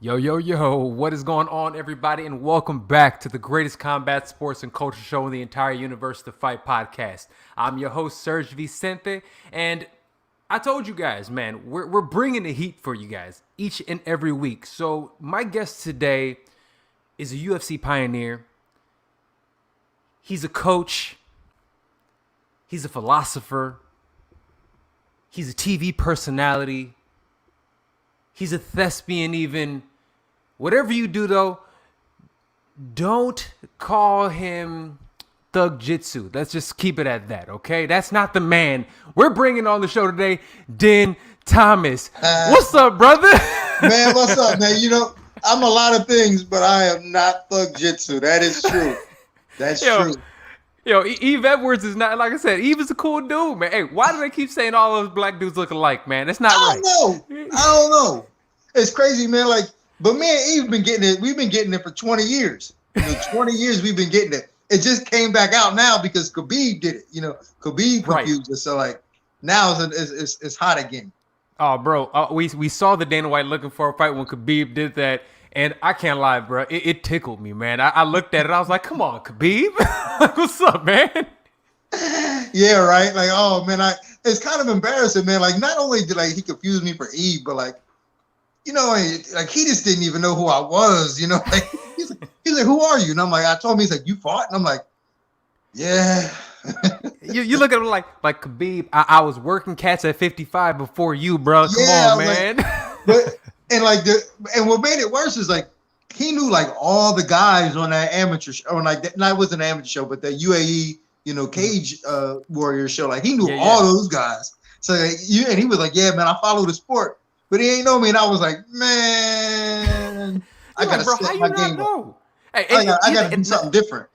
Yo, yo, yo, what is going on, everybody? And welcome back to the greatest combat sports and culture show in the entire universe, the Fight Podcast. I'm your host, SERG VICENTE, and I told you guys, man, we're bringing the heat for you guys each and every week. So, my guest today is a UFC pioneer, he's a coach, he's a philosopher, he's a TV personality, he's a thespian, even. Whatever you do, though, don't call him Thug Jitsu. Let's just keep it at that, okay? That's not the man. We're bringing on the show today, Den Thomas. What's up, brother? Man, what's up, man? You know, I'm a lot of things, but I am not Thug Jitsu. That is true. That's true. Yo, Eve Edwards is not, like I said, Eve is a cool dude, man. Hey, why do they keep saying all those black dudes look alike, man? That's not right. I don't know. It's crazy, man. Like, but me and Eve been getting it. We've been getting it for 20 years. 20 years we've been getting it. It just came back out now because Khabib did it. Khabib confused us. So like now it's hot again. Oh, bro, we saw the Dana White looking for a fight when Khabib did that, and I can't lie, bro, it tickled me, man. I looked at it, I was like, come on, Khabib, what's up, man? Yeah, right. Like, oh man, it's kind of embarrassing, man. Like, not only did he confuse me for Eve, but like he just didn't even know who I was. Like he's like, who are you? And I'm like, I told him. He's like, you fought, and I'm like, yeah. You look at him like Khabib. I was working cats at 55 before you, bro. Come on, man. And what made it worse is like he knew like all the guys on that amateur show, or like that. It wasn't an amateur show, but the UAE, cage warrior show. Like he knew all those guys. So and he was like, yeah, man, I follow the sport. But he ain't know me, and I was like, man, I gotta set my game up. Hey, I gotta do something different.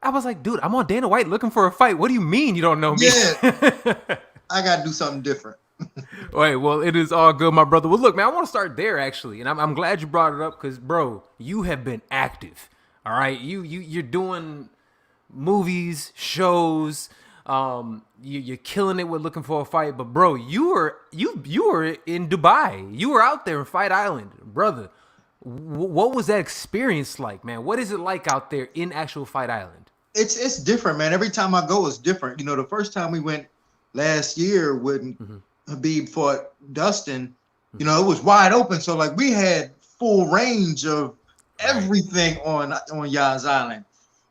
I was like, dude, I'm on Dana White looking for a fight. What do you mean you don't know me? Yeah, I gotta do something different. Wait, well, it is all good, my brother. Well, look, man, I want to start there actually, and I'm glad you brought it up because, bro, you have been active. All right, you're doing movies, shows. You're killing it with looking for a fight, but bro, you were in Dubai. You were out there in Fight Island, brother. What was that experience like, man? What is it like out there in actual Fight Island? It's different, man. Every time I go, it's different. The first time we went last year when Habib fought Dustin, it was wide open. So like we had full range of everything on Yas Island.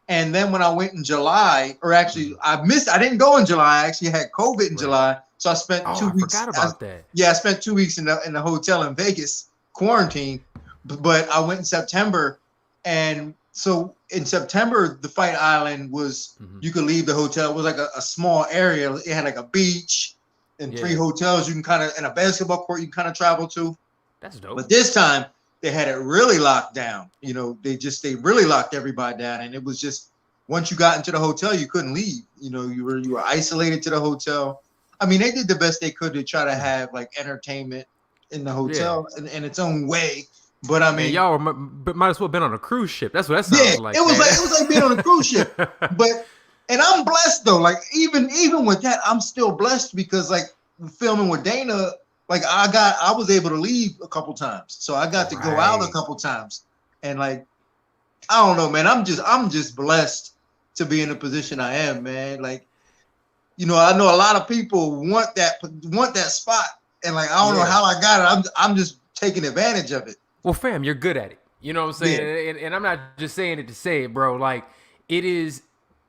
And then when I went in July, or actually I didn't go in July. I actually had COVID in July. So I spent 2 weeks. I forgot about that. Yeah, I spent 2 weeks in the hotel in Vegas, quarantine. But I went in September. And so in September, the Fight Island was, you could leave the hotel. It was like a small area. It had like a beach and 3 hotels you can kind of, and a basketball court you can kind of travel to. That's dope. But this time, they had it really locked down. They really locked everybody down, and it was just once you got into the hotel, you couldn't leave. You were isolated to the hotel. I mean, they did the best they could to try to have like entertainment in the hotel in its own way. But I mean, y'all might as well have been on a cruise ship. That's what that sounds like. It was like being on a cruise ship. And I'm blessed though. Like even with that, I'm still blessed because like filming with Dana. Like I was able to leave a couple times, so I got to go out a couple times, and like, I don't know, man. I'm just blessed to be in the position I am, man. Like, I know a lot of people want that spot, and like I don't know how I got it. I'm just taking advantage of it. Well, fam, you're good at it. You know what I'm saying? Yeah. And I'm not just saying it to say it, bro. Like it is.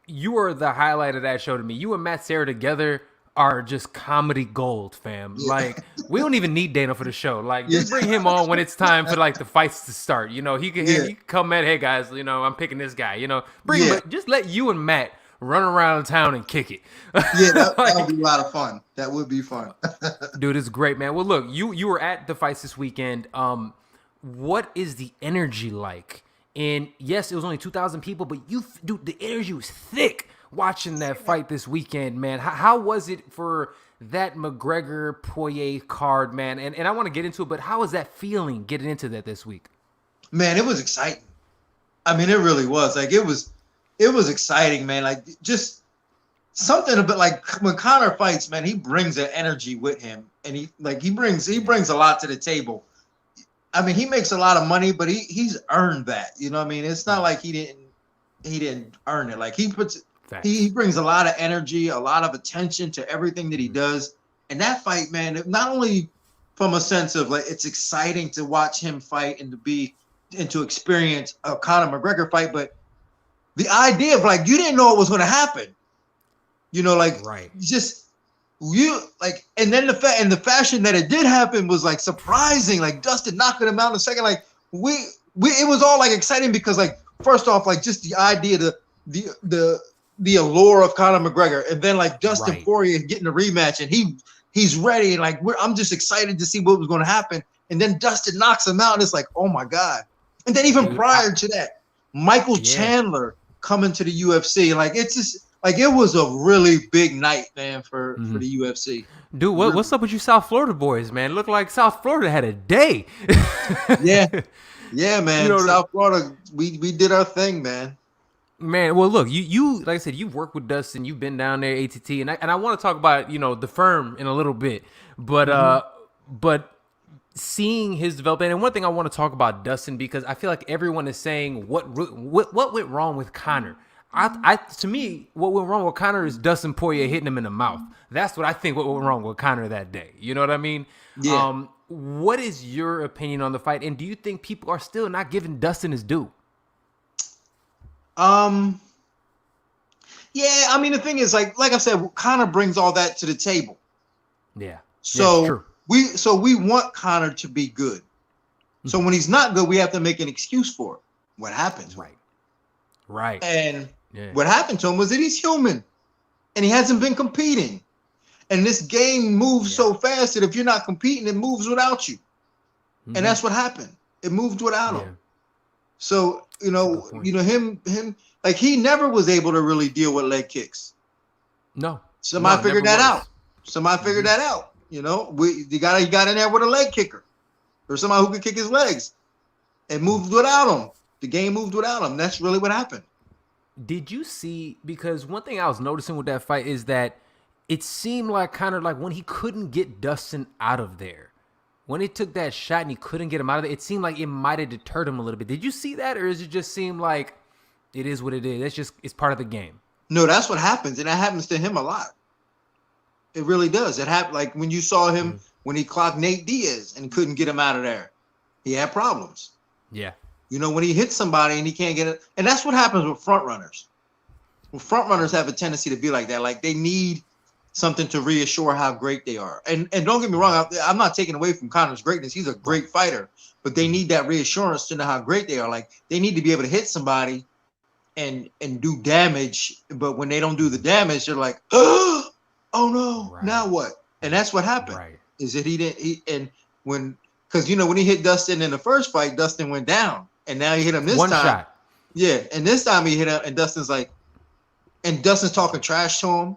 You are the highlight of that show to me. You and Matt Serra together are just comedy gold, fam. Like we don't even need Dana for the show. Like just bring him on when it's time for like the fights to start. He can come at, hey guys, I'm picking this guy. Bring him. Just let you and Matt run around town and kick it. That would be a lot of fun. That would be fun. Dude, it's great, man. Well, look, you were at the fights this weekend. What is the energy like? And yes, it was only 2,000 people, but dude, the energy was thick. Watching that fight this weekend, man. How was it for that McGregor-Poirier card, man? And I want to get into it, but how was that feeling getting into that this week? Man, it was exciting. I mean, it really was. Like, it was exciting, man. Like, just something about, like, when Conor fights, man, he brings an energy with him. And he brings a lot to the table. I mean, he makes a lot of money, but he's earned that. You know what I mean? It's not like he didn't earn it. Like he Facts. brings a lot of energy, a lot of attention to everything that he does. And that fight, man, not only from a sense of like it's exciting to watch him fight and to experience a Conor McGregor fight, but the idea of like you didn't know it was going to happen. You know, like right. just you like, and then the fashion that it did happen was like surprising. Like Dustin knocking him out in a second. Like it was all like exciting because like first off, like just the idea, the allure of Conor McGregor, and then like Dustin Poirier getting a rematch, and he's ready, and like I'm just excited to see what was going to happen. And then Dustin knocks him out, and it's like, oh my god. And then even prior to that, Michael Chandler coming to the UFC, like it's just like it was a really big night, man, for the UFC. Dude, what's up with you South Florida boys, man? Looked like South Florida had a day. yeah, man. You know, South Florida, we did our thing, man. Man, well, look, you like I said, you've worked with Dustin, you've been down there, ATT, and I want to talk about the firm in a little bit, but seeing his development, and one thing I want to talk about Dustin because I feel like everyone is saying what went wrong with Conor. To me, what went wrong with Conor is Dustin Poirier hitting him in the mouth. That's what I think what went wrong with Conor that day. You know what I mean? Yeah. What is your opinion on the fight, and do you think people are still not giving Dustin his due? Yeah, I mean the thing is like I said, Conor brings all that to the table. Yeah. So true. we want Conor to be good. So when he's not good, we have to make an excuse for it. What happened? Right. And what happened to him was that he's human, and he hasn't been competing. And this game moves so fast that if you're not competing, it moves without you. And that's what happened. It moved without him. So him like he never was able to really deal with leg kicks. No. Somebody figured that out. Somebody figured that out. You know, he got in there with a leg kicker or somebody who could kick his legs. It moved without him. The game moved without him. That's really what happened. Did you see? Because one thing I was noticing with that fight is that it seemed like kind of like when he couldn't get Dustin out of there. When he took that shot and he couldn't get him out of there, it seemed like it might have deterred him a little bit. Did you see that, or does it just seem like it is what it is? It's part of the game. No, that's what happens, and that happens to him a lot. It really does. It happened like when you saw him when he clocked Nate Diaz and couldn't get him out of there. He had problems. Yeah. You know, when he hits somebody and he can't get it, and that's what happens with front runners. Well, front runners have a tendency to be like that. Like they need something to reassure how great they are. And don't get me wrong, I'm not taking away from Conor's greatness. He's a great fighter, but they need that reassurance to know how great they are. Like they need to be able to hit somebody and do damage, but when they don't do the damage, they're like, oh no, now what? And that's what happened. Is that because when he hit Dustin in the first fight, Dustin went down, and now he hit him this one time. Shot. Yeah, and this time he hit him, and Dustin's talking trash to him.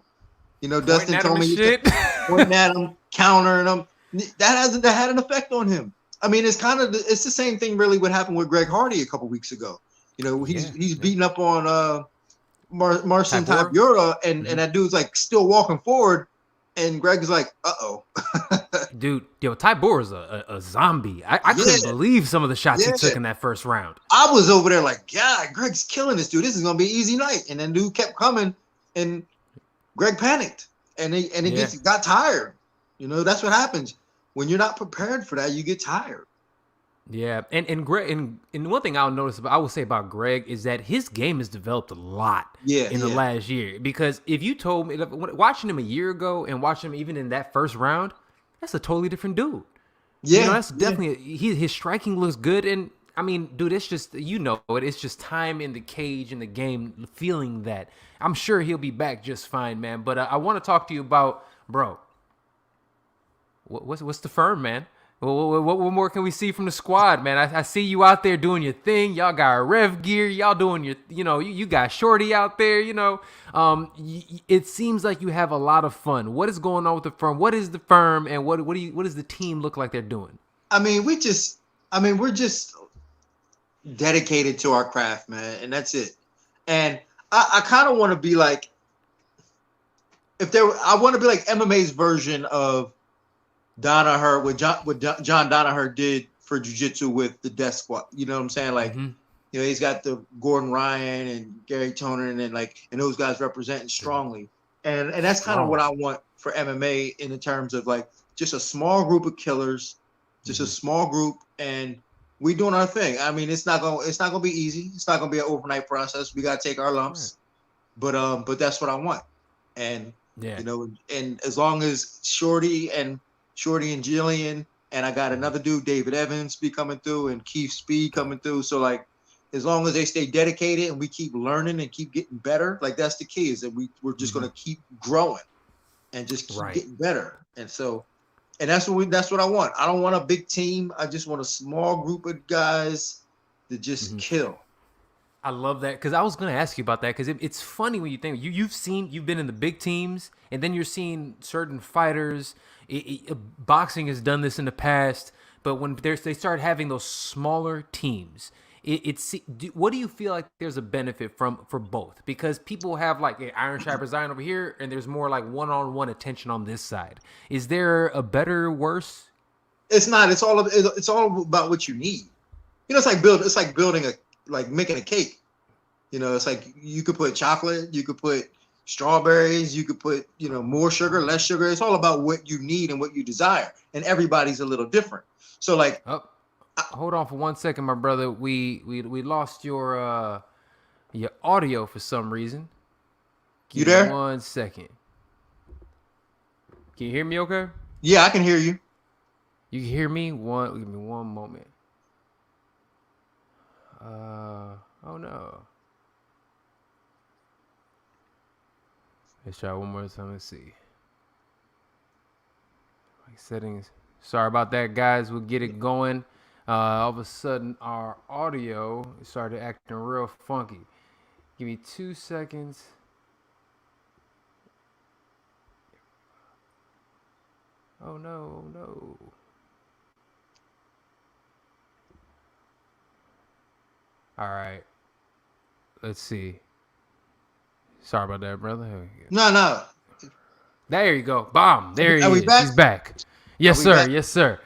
You know, Dustin told me pointing at him, countering him. That had an effect on him. I mean, it's the same thing really what happened with Greg Hardy a couple weeks ago. You know, he's beating up on Marcin Tybura, and that dude's like still walking forward, and Greg is like, uh-oh. Dude, Tybura is a zombie. I couldn't believe some of the shots he took in that first round. I was over there like, God, Greg's killing this dude. This is gonna be an easy night. And then dude kept coming, and Greg panicked, and he got tired. You know, that's what happens when you're not prepared for that. You get tired. Yeah, and Greg, and one thing I will say about Greg is that his game has developed a lot in the last year. Because if you told me watching him a year ago and watching him even in that first round, that's a totally different dude. Yeah, that's definitely his striking looks good. And I mean, dude, it's just it's just time in the cage in the game, feeling that. I'm sure he'll be back just fine, man. But I want to talk to you about, bro. What's the firm, man? What more can we see from the squad, man? I see you out there doing your thing. Y'all got Rev gear. Y'all doing your, you got Shorty out there. It seems like you have a lot of fun. What is going on with the firm? What is the firm, and what does the team look like they're doing? I mean, we're just dedicated to our craft, man, and that's it. And I kind of want to be like, I want to be like MMA's version of Danaher, what John Danaher did for jiu-jitsu with the death squad. You know what I'm saying? Like, Mm-hmm. you know, he's got the Gordon Ryan and Gary Tonin and those guys representing strongly. And that's kind of what I want for MMA in the terms of like just a small group of killers, just a small group, and we doing our thing. I mean, it's not gonna be easy. It's not gonna be an overnight process. We gotta take our lumps, but that's what I want. And you know, and as long as Shorty and Jillian, and I got another dude, David Evans, be coming through, and Keith Speed coming through. So like, as long as they stay dedicated and we keep learning and keep getting better, like that's the key, is that we're just gonna keep growing and just keep getting better. And so, and that's what I want. I don't want a big team. I just want a small group of guys that just kill. I love that, because I was going to ask you about that, because it's funny when you think you've been in the big teams, and then you're seeing certain fighters. Boxing has done this in the past, but when they start having those smaller teams, what do you feel like there's a benefit for both? Because people have like Iron Trapper Zion over here, and there's more like one-on-one attention on this side. Is there a better, worse? It's not. It's all about what you need. You know, it's like building making a cake. You know, it's like you could put chocolate, you could put strawberries, you could put, you know, more sugar, less sugar. It's all about what you need and what you desire, and everybody's a little different. So like, hold on for 1 second, my brother. We lost your audio for some reason. You there? 1 second. Can you hear me okay? Yeah, I can hear you. You can hear me? Give me one moment. Oh no. Let's try one more time. Let's see. Settings. Sorry about that, guys. We'll get it going. All of a sudden, our audio started acting real funky. Give me 2 seconds. Oh no, no. All right. Let's see. Sorry about that, brother. No. There you go. Bomb. There he is. Back? He's back. Yes, sir. Back? Yes, sir.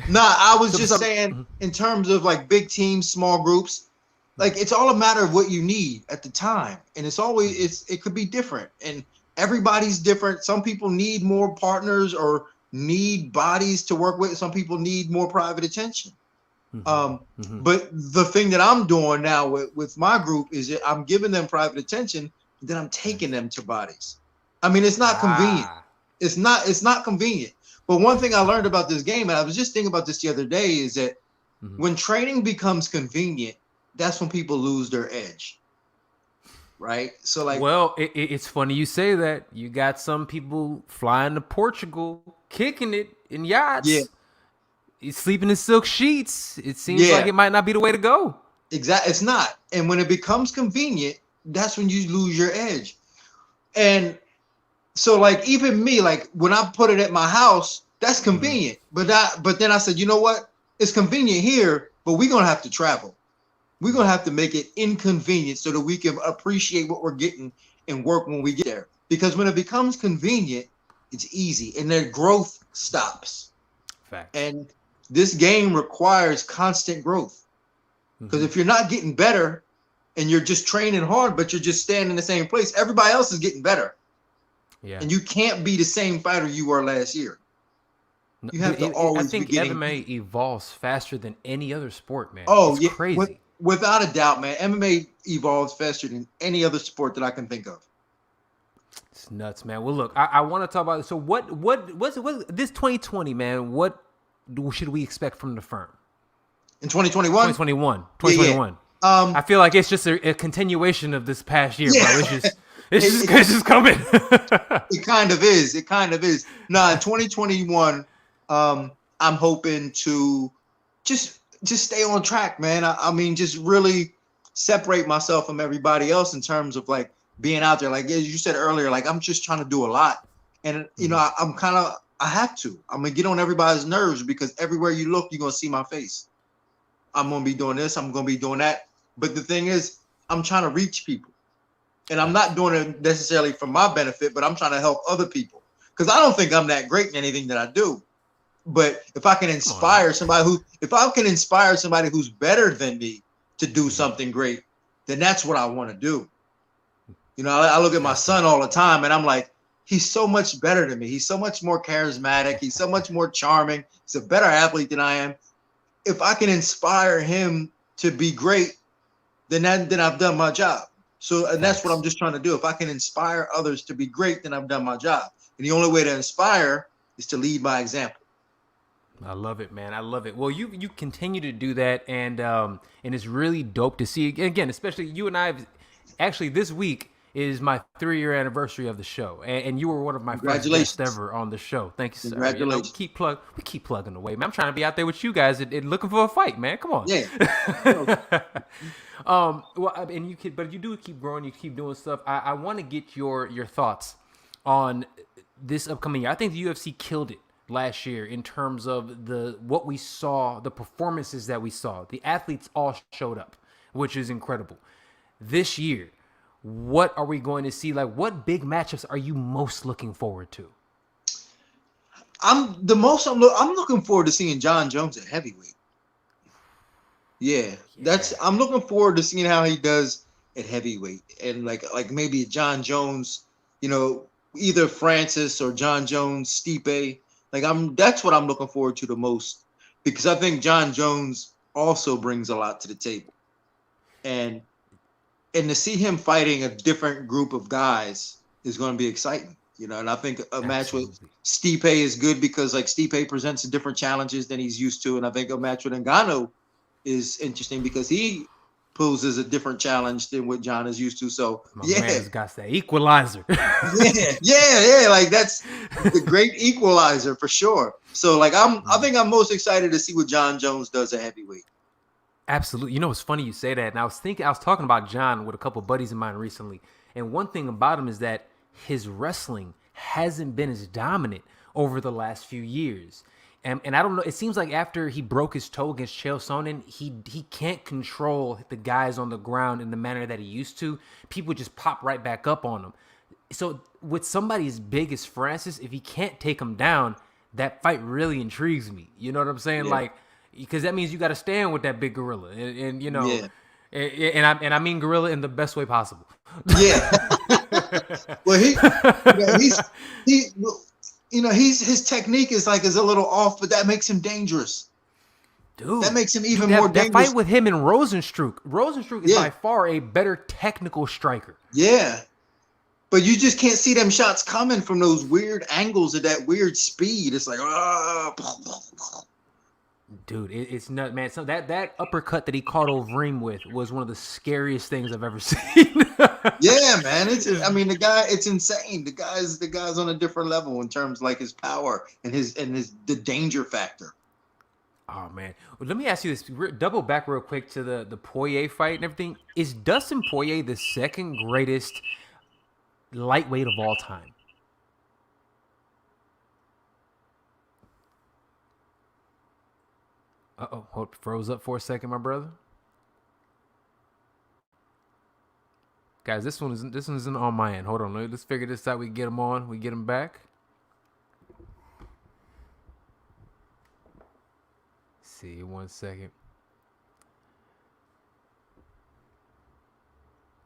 No, I was just saying, in terms of like big teams, small groups, like it's all a matter of what you need at the time. And it's always, it could be different. And everybody's different. Some people need more partners or need bodies to work with. Some people need more private attention. But the thing that I'm doing now with my group is that I'm giving them private attention, then I'm taking them to bodies. I mean, it's not convenient. It's not convenient. But one thing I learned about this game, and I was just thinking about this the other day, is that when training becomes convenient, that's when people lose their edge. Right? So like, well, it's funny you say that. You got some people flying to Portugal, kicking it in yachts. Yeah. He's sleeping in silk sheets. It seems like it might not be the way to go. Exactly. It's not. And when it becomes convenient, that's when you lose your edge. And so like, even me, like when I put it at my house, that's convenient. But then I said, you know what? It's convenient here, but we're going to have to travel. We're going to have to make it inconvenient so that we can appreciate what we're getting and work when we get there. Because when it becomes convenient, it's easy and their growth stops. Fact. And this game requires constant growth. Because if you're not getting better and you're just training hard, but you're just staying in the same place, everybody else is getting better. Yeah. And you can't be the same fighter you were last year. You have to always I think be getting... MMA evolves faster than any other sport, man. Oh, it's yeah. Crazy. Without a doubt, man. MMA evolves faster than any other sport that I can think of. It's nuts, man. Well, look, I want to talk about it. So what's this 2020, man? What should we expect from the firm? In 2021? 2021. Yeah. I feel like it's just a continuation of this past year, bro. It's just coming. It kind of is. Nah, in 2021, I'm hoping to just stay on track, man. I mean, just really separate myself from everybody else in terms of like being out there. Like as you said earlier, like I'm just trying to do a lot. And, you know, I have to. I'm going to get on everybody's nerves because everywhere you look, you're going to see my face. I'm going to be doing this. I'm going to be doing that. But the thing is, I'm trying to reach people. And I'm not doing it necessarily for my benefit, but I'm trying to help other people. Because I don't think I'm that great in anything that I do. But if I can inspire if I can inspire somebody who's better than me to do something great, then that's what I want to do. You know, I look at my son all the time and I'm like, he's so much better than me. He's so much more charismatic. He's so much more charming. He's a better athlete than I am. If I can inspire him to be great, then I've done my job. So, and that's what I'm just trying to do. If I can inspire others to be great, then I've done my job. And the only way to inspire is to lead by example. I love it, man. I love it. Well, you continue to do that, and it's really dope to see. Again, especially you and I. Actually, this week is my 3-year anniversary of the show, and you were one of my first guests ever on the show. Thank you, sir. Congratulations. We keep plugging away, man. I'm trying to be out there with you guys and looking for a fight, man. Come on. Yeah. Well, and but you do keep growing. You keep doing stuff. I want to get your thoughts on this upcoming year. I think the UFC killed it last year in terms of what we saw, the performances that we saw. The athletes all showed up, which is incredible. This year, what are we going to see? Like, what big matchups are you most looking forward to? I'm looking forward to seeing John Jones at heavyweight. Yeah. I'm looking forward to seeing how he does at heavyweight, and like maybe John Jones, you know, either Francis or John Jones, Stipe. That's what I'm looking forward to the most, because I think John Jones also brings a lot to the table, and to see him fighting a different group of guys is going to be exciting, you know. And I think a match with Stipe is good because like Stipe presents different challenges than he's used to, and I think a match with Ngannou is interesting because he poses a different challenge than what John is used to. So my man's got that equalizer. yeah. Like that's the great equalizer for sure. So like I think I'm most excited to see what John Jones does at heavyweight. Absolutely. You know, it's funny you say that. And I was talking about John with a couple of buddies of mine recently. And one thing about him is that his wrestling hasn't been as dominant over the last few years. And I don't know, it seems like after he broke his toe against Chael Sonnen, he can't control the guys on the ground in the manner that he used to. People just pop right back up on him. So with somebody as big as Francis, if he can't take him down, that fight really intrigues me. You know what I'm saying? Yeah. Like, because that means you got to stand with that big gorilla, and you know, and I mean gorilla in the best way possible. Yeah. Well, his technique is a little off, but that makes him dangerous. Dude, that makes him even more dangerous. That fight with him and Rosenstruck. Rosenstruck is by far a better technical striker. Yeah. But you just can't see them shots coming from those weird angles at that weird speed. It's like, dude, it's nuts, man. So that uppercut that he caught Overeem with was one of the scariest things I've ever seen. Yeah, man. The guy, it's insane. The guy's on a different level in terms of like his power and the danger factor. Oh man. Well, let me ask you this. Double back real quick to the Poirier fight and everything. Is Dustin Poirier the second greatest lightweight of all time? Hold, froze up for a second, my brother. Guys, this one isn't on my end. Hold on, let's figure this out. We get him on. We get him back. See, 1 second.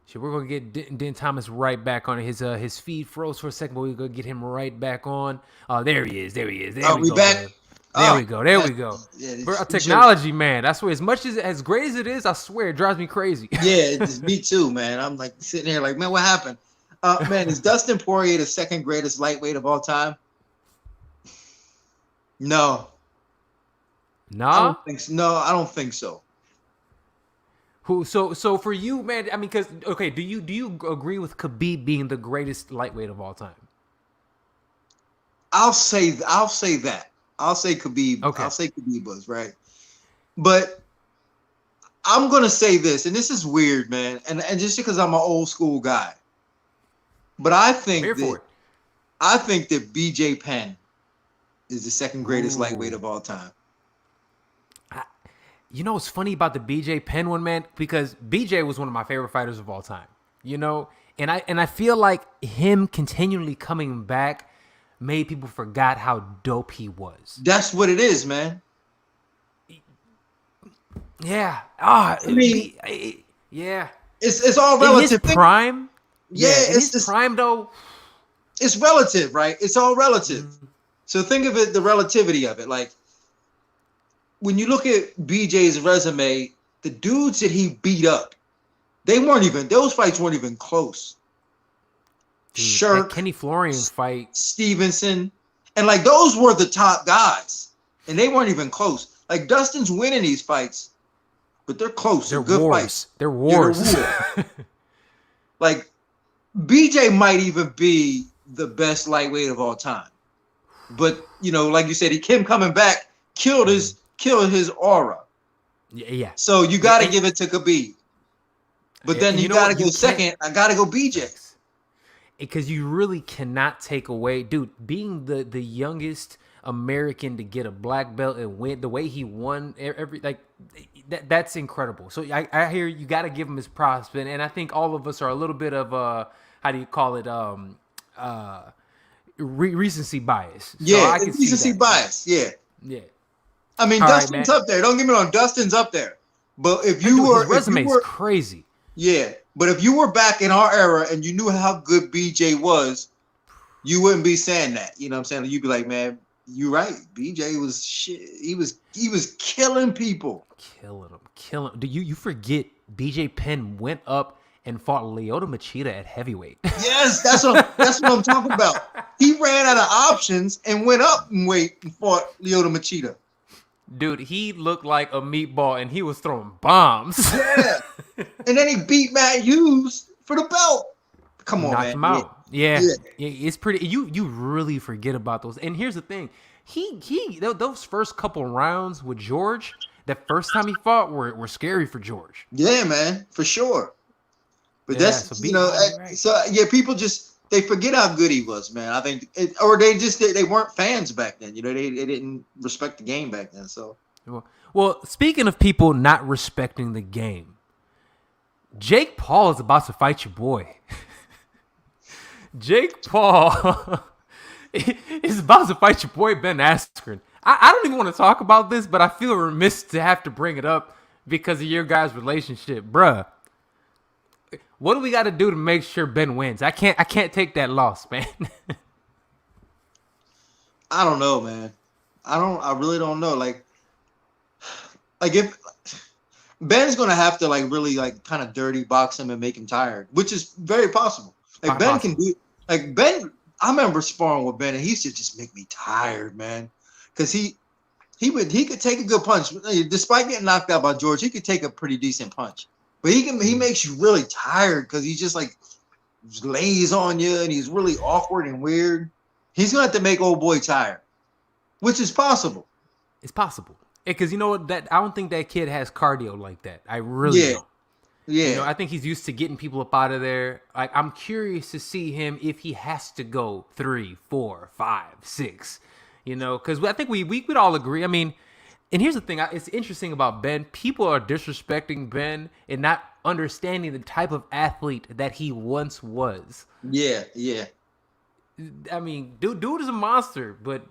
So we're gonna get Den Thomas right back on his feed froze for a second, but we're gonna get him right back on. There he is. There we go, back. Man. There we go. Yeah, technology, man. I swear, as great as it is, I swear it drives me crazy. Yeah, me too, man. I'm like sitting here like, man, what happened? Man, is Dustin Poirier the second greatest lightweight of all time? No. Nah? I don't think so. No, I don't think so. So for you, man, I mean, because okay, do you agree with Khabib being the greatest lightweight of all time? I'll say that. I'll say Khabib. Okay. I'll say Khabib was right, but I'm gonna say this, and this is weird, man, and just because I'm an old school guy, but I think that BJ Penn is the second greatest lightweight of all time. You know what's funny about the BJ Penn one, man? Because BJ was one of my favorite fighters of all time. You know, and I feel like him continually coming back made people forgot how dope he was. That's what it is, man. Yeah. Yeah. It's all relative. In his prime. Yeah, in his prime though. It's relative, right? It's all relative. Mm-hmm. So think of it, the relativity of it. Like when you look at BJ's resume, the dudes that he beat up, those fights weren't even close. Dude, Shirk, Kenny Florian fight, Stevenson, and like those were the top guys, and they weren't even close. Like Dustin's winning these fights, but they're close. They're good fights. They're wars. Yeah, like BJ might even be the best lightweight of all time, but like you said, him coming back killed his aura. Yeah. So you got to give it to Khabib, but then you got to go second. I got to go BJ. Because you really cannot take away, dude, being the youngest American to get a black belt and win the way he won that's incredible. So I hear you got to give him his props, and I think all of us are a little bit of how do you call it, recency bias. So yeah, recency bias. Yeah. I mean, Dustin's up there. Don't get me wrong, Dustin's up there. But if you were, his resume's crazy. Yeah. But if you were back in our era and you knew how good BJ was, you wouldn't be saying that. You know what I'm saying? You'd be like, man, you're right. BJ was shit. He was killing people. Killing. Do you forget BJ Penn went up and fought Lyoto Machida at heavyweight? Yes, that's what I'm talking about. He ran out of options and went up in weight and fought Lyoto Machida. Dude, he looked like a meatball and he was throwing bombs. Yeah. And then he beat Matt Hughes for the belt. Come on, knocked man. Him out. Yeah. It's pretty. You really forget about those. And here's the thing. Those first couple rounds with George, that first time he fought were scary for George. Yeah, man, for sure. But people just they forget how good he was, man. I think, or they weren't fans back then. They didn't respect the game back then. So, well, speaking of people not respecting the game, Jake Paul is about to fight your boy. Jake Paul is about to fight your boy Ben Askren. I don't even want to talk about this, but I feel remiss to have to bring it up because of your guys' relationship, bruh. What do we got to do to make sure Ben wins? I can't take that loss, man. I don't know, man. I really don't know. Like if Ben's gonna have to really kind of dirty box him and make him tired, which is very possible. Like Ben can do. Like Ben, I remember sparring with Ben, and he used to just make me tired, man. Because he could take a good punch, despite getting knocked out by George. He could take a pretty decent punch. But he makes you really tired because he's just lays on you and he's really awkward and weird. He's gonna have to make old boy tired, which is possible. It's possible because you know what? That I don't think that kid has cardio like that. I really don't. Yeah, I think he's used to getting people up out of there. Like I'm curious to see him if he has to go 3, 4, 5, 6. Because I think we would all agree. I mean. And here's the thing. It's interesting about Ben. People are disrespecting Ben and not understanding the type of athlete that he once was. Yeah. I mean, dude is a monster, but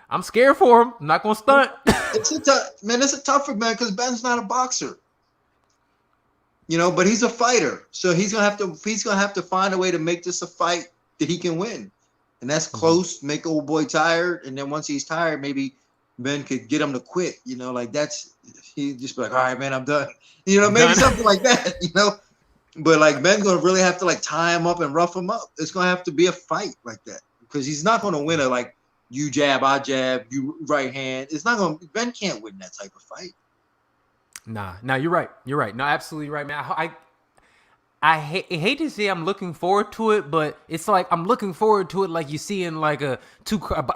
I'm scared for him. I'm not going to stunt. It's a tougher man because Ben's not a boxer. But he's a fighter. So he's going to have to find a way to make this a fight that he can win. And that's close, make old boy tired. And then once he's tired, maybe Ben could get him to quit, he'd just be like, all right, man, I'm done. Maybe something like that, But Ben's gonna really have to tie him up and rough him up. It's gonna have to be a fight like that because he's not gonna win you jab, I jab, you right hand. Ben can't win that type of fight. Nah, you're right. No, absolutely right, man. I hate to say I'm looking forward to it, but it's like I'm looking forward to it like you see in a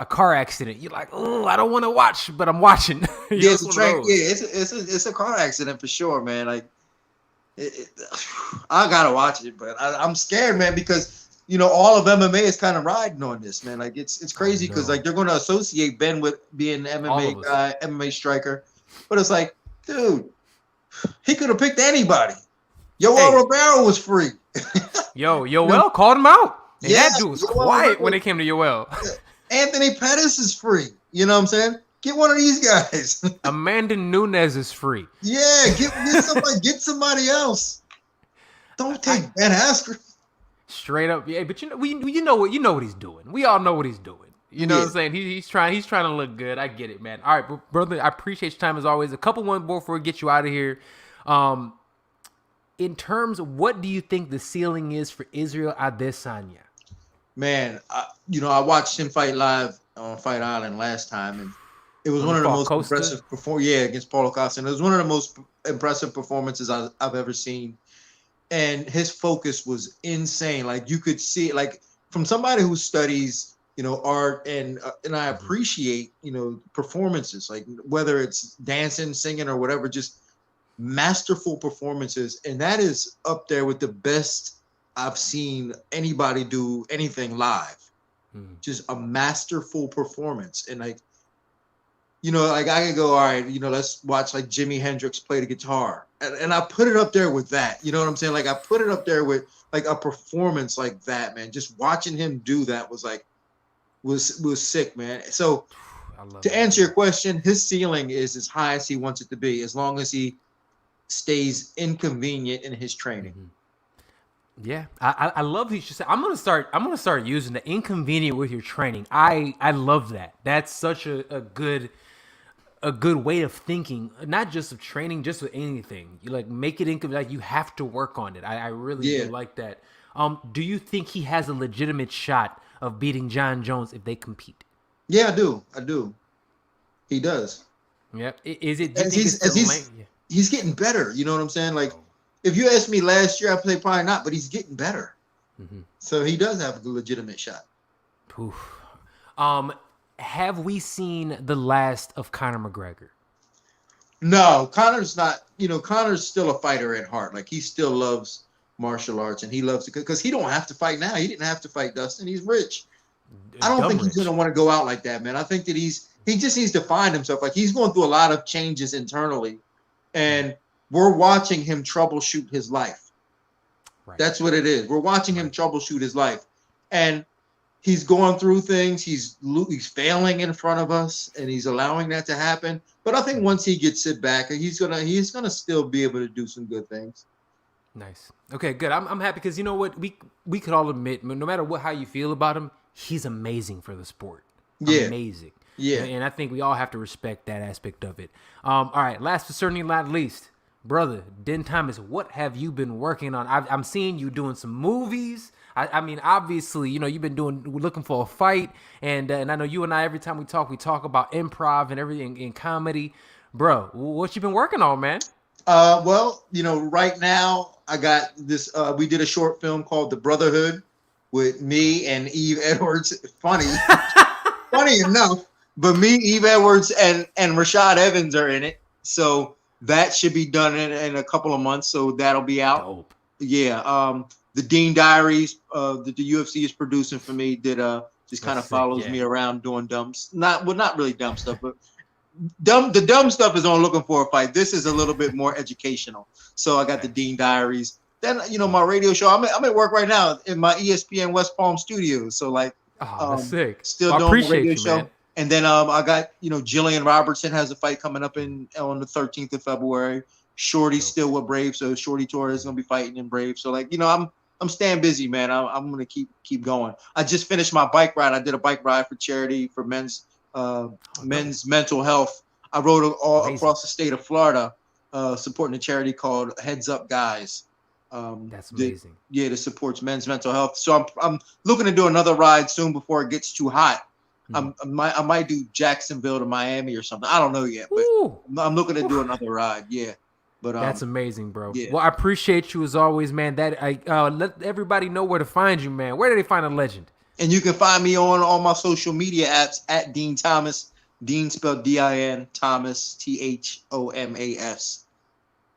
car accident. You're like, oh, I don't want to watch, but I'm watching. It's a car accident for sure, man. I gotta watch it, but I'm scared, man, because all of MMA is kind of riding on this, man. It's crazy because they're going to associate Ben with being an MMA guy, MMA striker, but it's like, dude, he could have picked anybody. Yoel Romero was free. Yoel called him out. And that dude was quiet when it came to Yoel. Anthony Pettis is free. You know what I'm saying? Get one of these guys. Amanda Nunes is free. Yeah, get somebody else. Don't take Ben Askren. Straight up, yeah. But you know what he's doing. We all know what he's doing. You know what I'm saying? He's trying to look good. I get it, man. All right, brother. I appreciate your time as always. A couple one more before we get you out of here. In terms of what do you think the ceiling is for Israel Adesanya? Man, I watched him fight live on Fight Island last time, and it was one of the most impressive against Paulo Costa. And it was one of the most impressive performances I've ever seen. And his focus was insane. Like you could see, like from somebody who studies, art and I appreciate, performances, like whether it's dancing, singing, or whatever, just masterful performances. And that is up there with the best I've seen anybody do anything live. Just a masterful performance. And like, like I could go, all right, let's watch like Jimi Hendrix play the guitar. And I put it up there with that. You know what I'm saying? Like I put it up there with like a performance like that, man. Just watching him do that was sick, man. So to answer your question, his ceiling is as high as he wants it to be, as long as he stays inconvenient in his training. Yeah, I love these. I'm gonna start using the inconvenient with your training. I love that. That's such a good way of thinking, not just of training, just with anything. You like make it inconvenient. Like you have to work on it. I really do like that. Do you think he has a legitimate shot of beating John Jones if they compete? Yeah, I do. He does. Yeah. Is it? He's getting better. You know what I'm saying? Like, if you asked me last year, I'd say probably not, but he's getting better. So he does have a legitimate shot. Oof. Have we seen the last of Conor McGregor? No, Conor's not. Conor's still a fighter at heart. Like he still loves martial arts, and he loves it because he don't have to fight now. He didn't have to fight Dustin. He's rich. I don't think he's gonna want to go out like that, man. I think that he just needs to find himself. Like he's going through a lot of changes internally, and we're watching him troubleshoot his life. Right. That's what it is. We're watching him troubleshoot his life, and he's going through things. He's failing in front of us, and he's allowing that to happen. But I think once he gets it back, he's gonna still be able to do some good things. Nice. Okay, good. I'm happy because you know what, we could all admit, no matter how you feel about him, he's amazing for the sport. Yeah. Amazing. Yeah. And I think we all have to respect that aspect of it. All right. Last but certainly not least, brother, Den Thomas, what have you been working on? I'm seeing you doing some movies. I mean, obviously, you've been looking for a fight, and I know you and I, every time we talk about improv and everything in comedy. Bro, what you been working on, man? Well, right now I got this. We did a short film called The Brotherhood with me and Eve Edwards. Funny enough, but me, Eve Edwards, and Rashad Evans are in it. So that should be done in a couple of months. So that'll be out. Dope. Yeah. The Dean Diaries that the UFC is producing for me just kind of follows me around doing not really dumb stuff, but the dumb stuff is on Looking for a Fight. This is a little bit more educational. So I got the Dean Diaries. Then my radio show. I'm at work right now in my ESPN West Palm studios. So like, that's sick. Still doing the radio show. Man. And then I got Jillian Robertson has a fight coming up on the 13th of February. Shorty's still with Brave, so Shorty Torres is gonna be fighting in Brave. So like I'm staying busy, man. I'm gonna keep going. I just finished my bike ride. I did a bike ride for charity for men's mental health. I rode all across the state of Florida, supporting a charity called Heads Up Guys. That's amazing. That supports men's mental health. So I'm looking to do another ride soon before it gets too hot. I might do Jacksonville to Miami or something. I don't know yet, but I'm looking to do another ride. Yeah. But that's amazing, bro. Yeah. Well, I appreciate you as always, man. That let everybody know where to find you, man. Where do they find a legend? And you can find me on all my social media apps at Dean Thomas. Dean spelled D-I-N, Thomas, Thomas.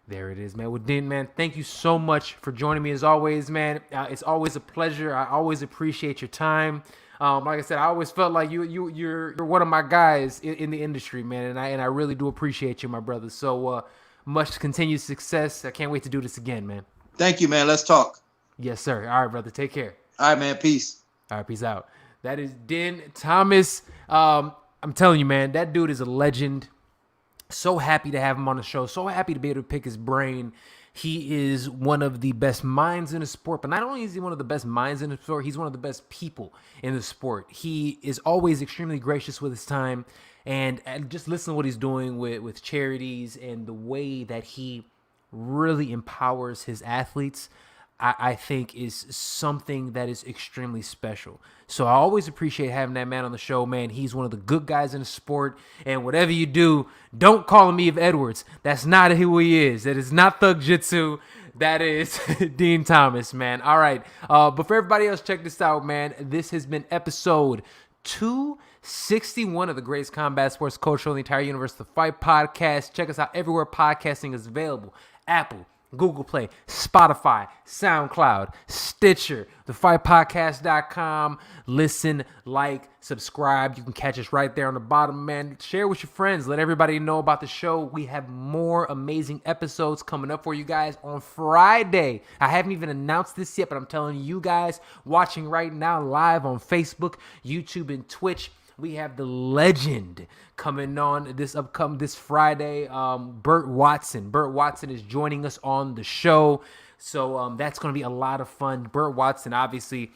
There it is, man. Well, Dean, man, thank you so much for joining me as always, man. It's always a pleasure. I always appreciate your time. Like I said, I always felt like you're one of my guys in the industry, man, and I really do appreciate you, my brother. So much continued success. I can't wait to do this again, man. Thank you, man. Let's talk. Yes, sir. All right, brother. Take care. All right, man. Peace. All right, peace out. That is Den Thomas. I'm telling you, man, that dude is a legend. So happy to have him on the show. So happy to be able to pick his brain. He is one of the best minds in the sport, but not only is he one of the best minds in the sport, he's one of the best people in the sport. He is always extremely gracious with his time, and just listen to what he's doing with charities and the way that he really empowers his athletes. I think is something that is extremely special. So I always appreciate having that man on the show, man. He's one of the good guys in the sport. And whatever you do, don't call him Eve Edwards. That's not who he is. That is not Thug Jitsu. That is Dean Thomas, man. All right. But for everybody else, check this out, man. This has been episode 261 of the greatest combat sports coach show in the entire universe, the Fight Podcast. Check us out everywhere podcasting is available. Apple, Google Play, Spotify, SoundCloud, Stitcher, thefightpodcast.com. Listen, like, subscribe. You can catch us right there on the bottom, man. Share with your friends. Let everybody know about the show. We have more amazing episodes coming up for you guys on Friday. I haven't even announced this yet, but I'm telling you guys watching right now live on Facebook, YouTube, and Twitch, we have the legend coming on this Friday. Burt Watson. Burt Watson is joining us on the show. So that's going to be a lot of fun. Burt Watson, obviously,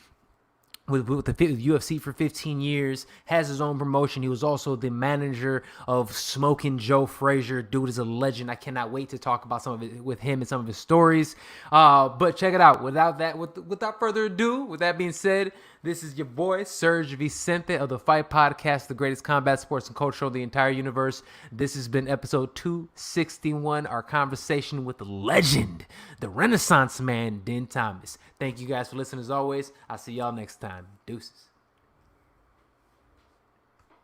with the UFC for 15 years, has his own promotion. He was also the manager of Smoking Joe Frazier. Dude is a legend. I cannot wait to talk about some of it with him and some of his stories. But check it out. Without further ado, with that being said, this is your boy, SERG VICENTE of the Fight Podcast, the greatest combat sports and culture show in the entire universe. This has been episode 261, our conversation with the legend, the Renaissance man, Den Thomas. Thank you guys for listening as always. I'll see y'all next time. Deuces.